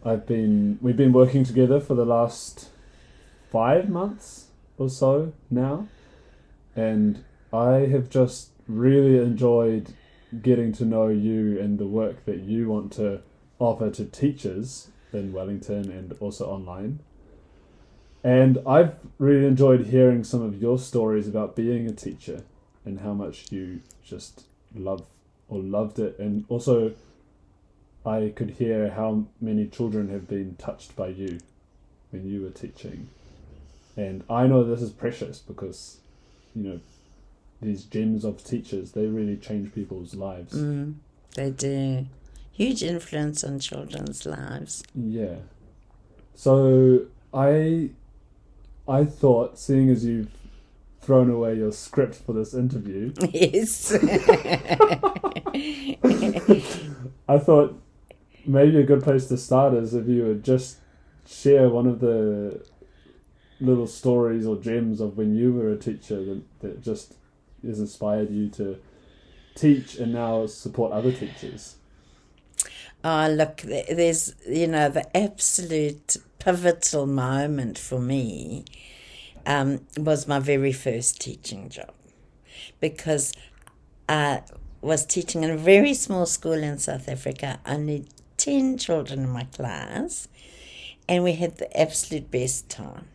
we've been working together for the last 5 months or so now, and I have just really enjoyed getting to know you and the work that you want to offer to teachers in Wellington and also online. And I've really enjoyed hearing some of your stories about being a teacher and how much you just loved it. And also I could hear how many children have been touched by you when you were teaching. And I know this is precious because, these gems of teachers, they really change people's lives. They do. Huge influence on children's lives. Yeah. So I thought, seeing as you've thrown away your script for this interview... Yes. I thought maybe a good place to start is if you would just share one of the little stories or gems of when you were a teacher that just has inspired you to teach and now support other teachers. Oh, look, there's, the absolute pivotal moment for me was my very first teaching job, because I was teaching in a very small school in South Africa, only 10 children in my class, and we had the absolute best time.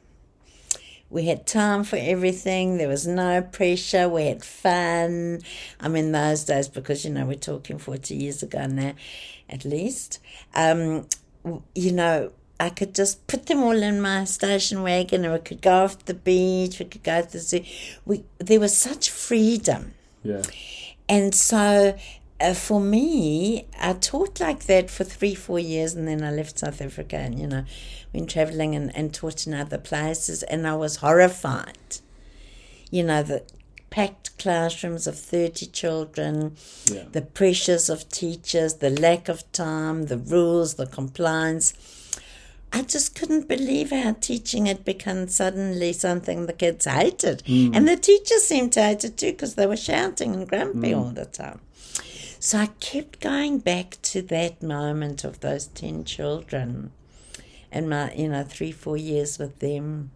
We had time for everything. There was no pressure. We had fun. I mean, those days, because, we're talking 40 years ago now, at least. I could just put them all in my station wagon, and we could go off the beach. We could go to the zoo. There was such freedom. Yeah. And so for me, I taught like that for 3-4 years, and then I left South Africa and, went travelling and taught in other places, and I was horrified. The packed classrooms of 30 children, the pressures of teachers, the lack of time, the rules, the compliance. I just couldn't believe how teaching had become suddenly something the kids hated. And the teachers seemed to hate it too, because they were shouting and grumpy all the time. So I kept going back to that moment of those 10 children and my, 3-4 years with them,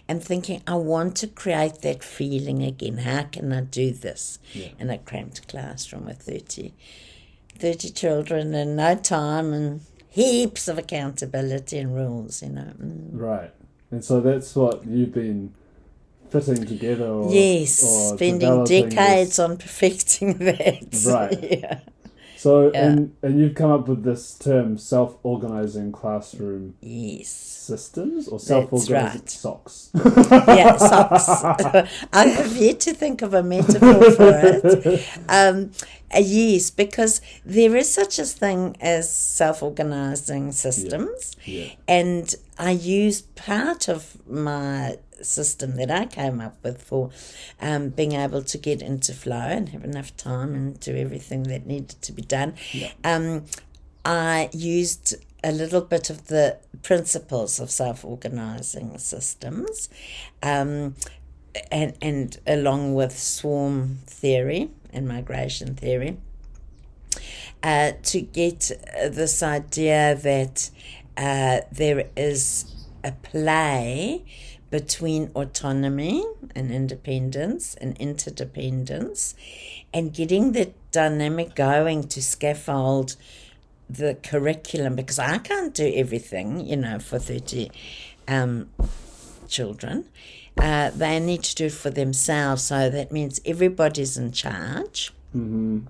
and thinking, I want to create that feeling again. How can I do this in a cramped classroom with 30 children and no time and heaps of accountability and rules, Right. And so that's what you've been fitting together yes, or spending decades on perfecting that. Right. Yeah. So, and you've come up with this term, self-organising classroom systems, or self-organising socks. Yeah, socks. I have yet to think of a metaphor for it. Yes, because there is such a thing as self-organising systems, and I use part of my system that I came up with for being able to get into flow and have enough time and do everything that needed to be done. I used a little bit of the principles of self-organising systems, and along with swarm theory and migration theory, to get this idea that there is a play between autonomy and independence and interdependence, and getting the dynamic going to scaffold the curriculum, because I can't do everything, for 30 children. They need to do it for themselves, so that means everybody's in charge in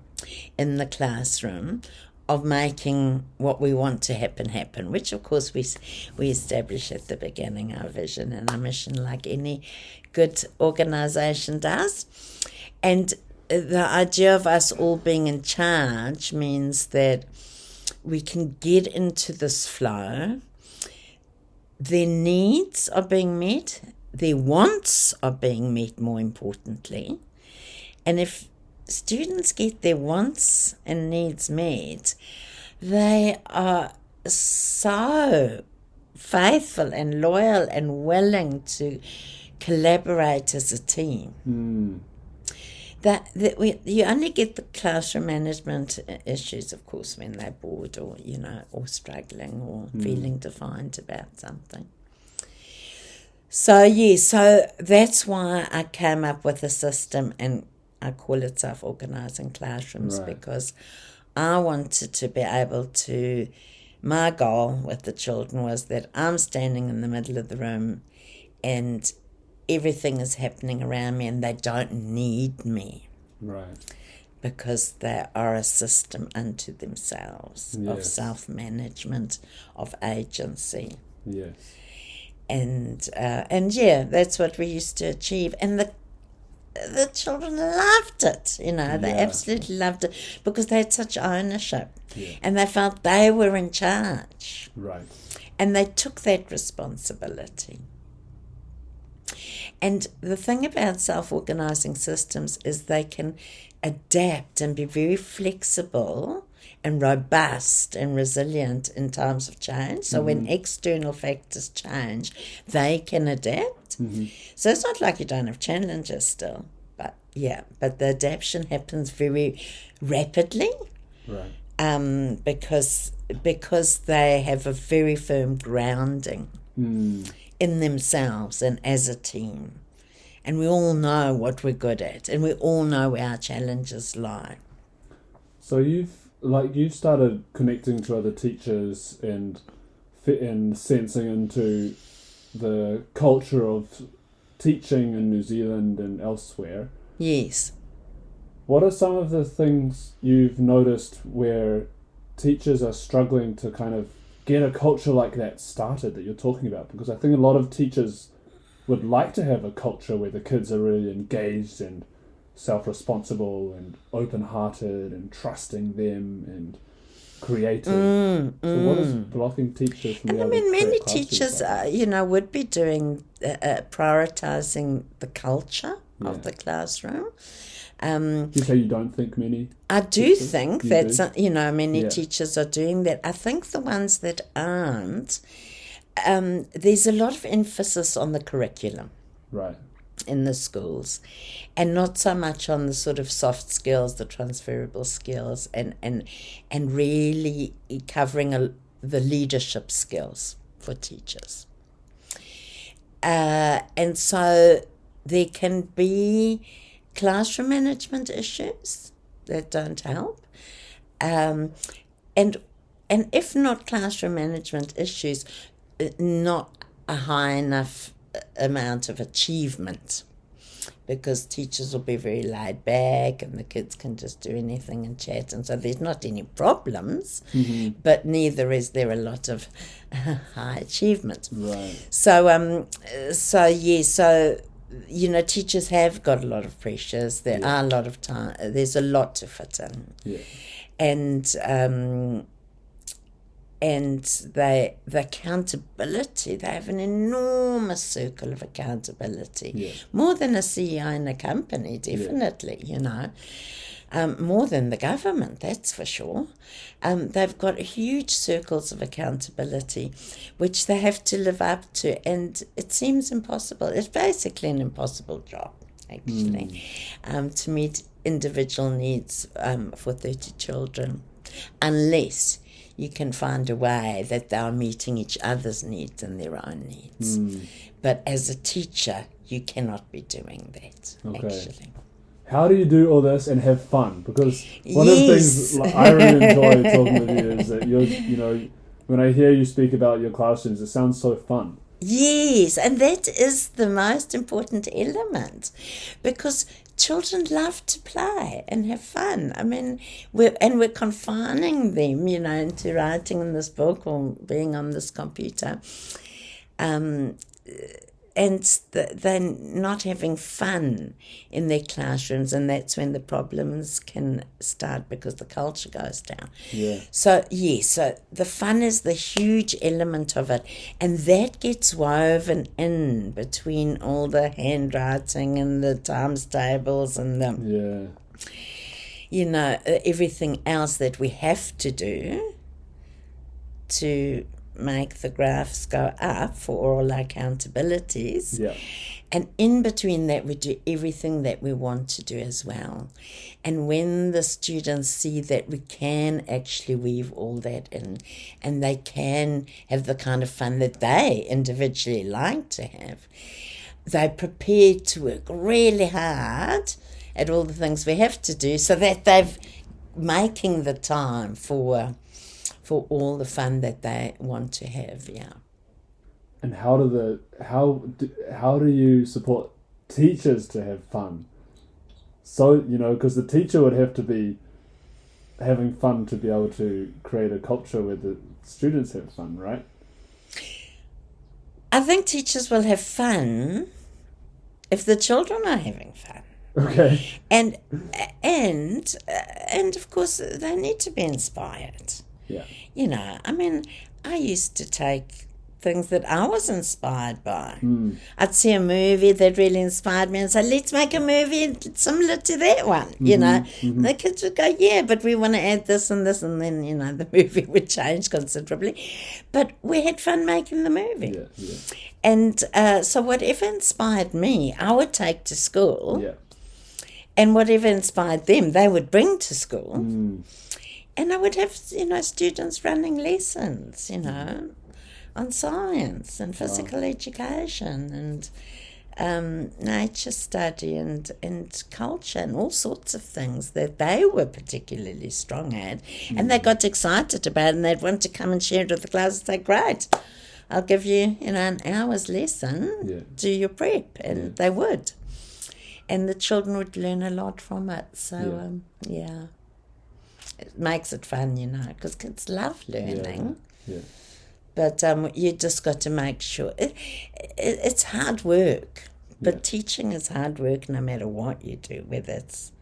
the classroom of making what we want to happen, which of course we establish at the beginning, our vision and our mission, like any good organisation does. And the idea of us all being in charge means that we can get into this flow. Their needs are being met, their wants are being met, more importantly. And if students get their wants and needs met, they are so faithful and loyal and willing to collaborate as a team. you only get the classroom management issues, of course, when they're bored or, or struggling or feeling defiant about something. So, so that's why I came up with a system, and I call it Self-Organising Classrooms, because I wanted to be able to, my goal with the children was that I'm standing in the middle of the room and everything is happening around me and they don't need me. Right. Because they are a system unto themselves, of self-management, of agency. Yes. And yeah, that's what we used to achieve. And the children loved it, they absolutely loved it because they had such ownership and they felt they were in charge. Right. And they took that responsibility. And the thing about self-organising systems is they can adapt and be very flexible and robust and resilient in times of change. So when external factors change, they can adapt. So it's not like you don't have challenges still, but the adaptation happens very rapidly. Right. Because they have a very firm grounding in themselves and as a team. And we all know what we're good at, and we all know where our challenges lie. So you've started connecting to other teachers and sensing into the culture of teaching in New Zealand and elsewhere. Yes. What are some of the things you've noticed where teachers are struggling to kind of get a culture like that started that you're talking about? Because I think a lot of teachers would like to have a culture where the kids are really engaged and self-responsible and open-hearted and trusting them and creative. So what is blocking teachers from being able to many create teachers, like would be doing, prioritizing the culture of the classroom. You say you don't think many? I do think that, many Yeah. teachers are doing that. I think the ones that aren't, there's a lot of emphasis on the curriculum. Right. In the schools, and not so much on the sort of soft skills, the transferable skills, and really covering the leadership skills for teachers. And so there can be classroom management issues that don't help, and if not classroom management issues, not a high enough amount of achievement, because teachers will be very laid back and the kids can just do anything and chat, and so there's not any problems, but neither is there a lot of high achievement. Right. So teachers have got a lot of pressures. There are a lot of time. There's a lot to fit in. Yeah. And the accountability, they have an enormous circle of accountability, more than a CEO in a company, definitely, more than the government, that's for sure. They've got huge circles of accountability, which they have to live up to, and it seems impossible. It's basically an impossible job, actually, to meet individual needs for 30 children, unless you can find a way that they are meeting each other's needs and their own needs. But as a teacher, you cannot be doing that, actually. How do you do all this and have fun? Because one of the things I really enjoy talking with you is that when I hear you speak about your classrooms, it sounds so fun. Yes, and that is the most important element, because children love to play and have fun. I mean, we're confining them, into writing in this book or being on this computer, and they're not having fun in their classrooms, and that's when the problems can start, because the culture goes down. Yeah. So the fun is the huge element of it, and that gets woven in between all the handwriting and the times tables and the everything else that we have to do to make the graphs go up for all our accountabilities. Yeah. And in between that, we do everything that we want to do as well. And when the students see that we can actually weave all that in, and they can have the kind of fun that they individually like to have, they're prepared to work really hard at all the things we have to do, so that they've making the time for all the fun that they want to have. Yeah. And how do you support teachers to have fun? So, because the teacher would have to be having fun to be able to create a culture where the students have fun, right? I think teachers will have fun if the children are having fun. Okay. And of course they need to be inspired. Yeah. I used to take things that I was inspired by. I'd see a movie that really inspired me and say, let's make a movie similar to that one. The kids would go, yeah, but we want to add this and this, and then the movie would change considerably, but we had fun making the movie. Yeah. And so whatever inspired me, I would take to school. Yeah. And whatever inspired them, they would bring to school. And I would have students running lessons on science and physical education and nature study and culture and all sorts of things that they were particularly strong at. And they got excited about it, and they'd want to come and share it with the class and say, great, I'll give you, an hour's lesson, do your prep. And they would. And the children would learn a lot from it. So, it makes it fun, because kids love learning. Yeah. But you just got to make sure. It's hard work, but teaching is hard work no matter what you do, whether it's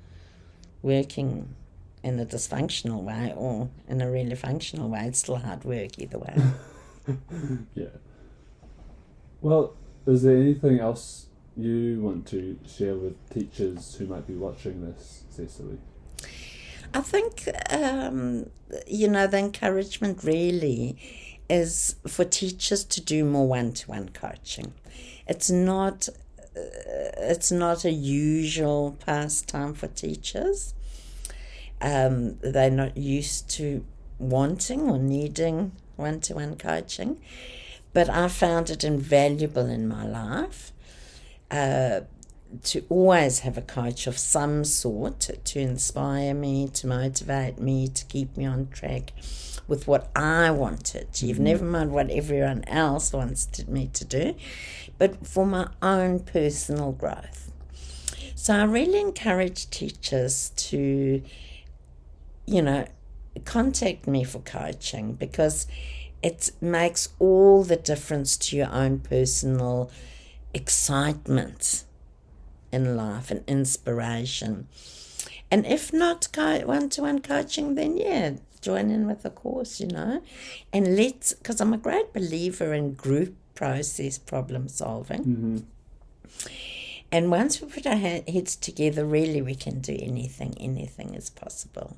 working in a dysfunctional way or in a really functional way. It's still hard work either way. Yeah. Well, is there anything else you want to share with teachers who might be watching this, Cecily? I think, the encouragement really is for teachers to do more one-to-one coaching. It's not a usual pastime for teachers. They're not used to wanting or needing one-to-one coaching, but I found it invaluable in my life to always have a coach of some sort to inspire me, to motivate me, to keep me on track with what I wanted. You've never mind what everyone else wants me to do, but for my own personal growth. So I really encourage teachers to, contact me for coaching, because it makes all the difference to your own personal excitement in life and inspiration. And if not one-to-one coaching, then join in with a course, and because I'm a great believer in group process problem solving. And once we put our heads together, really we can do anything is possible.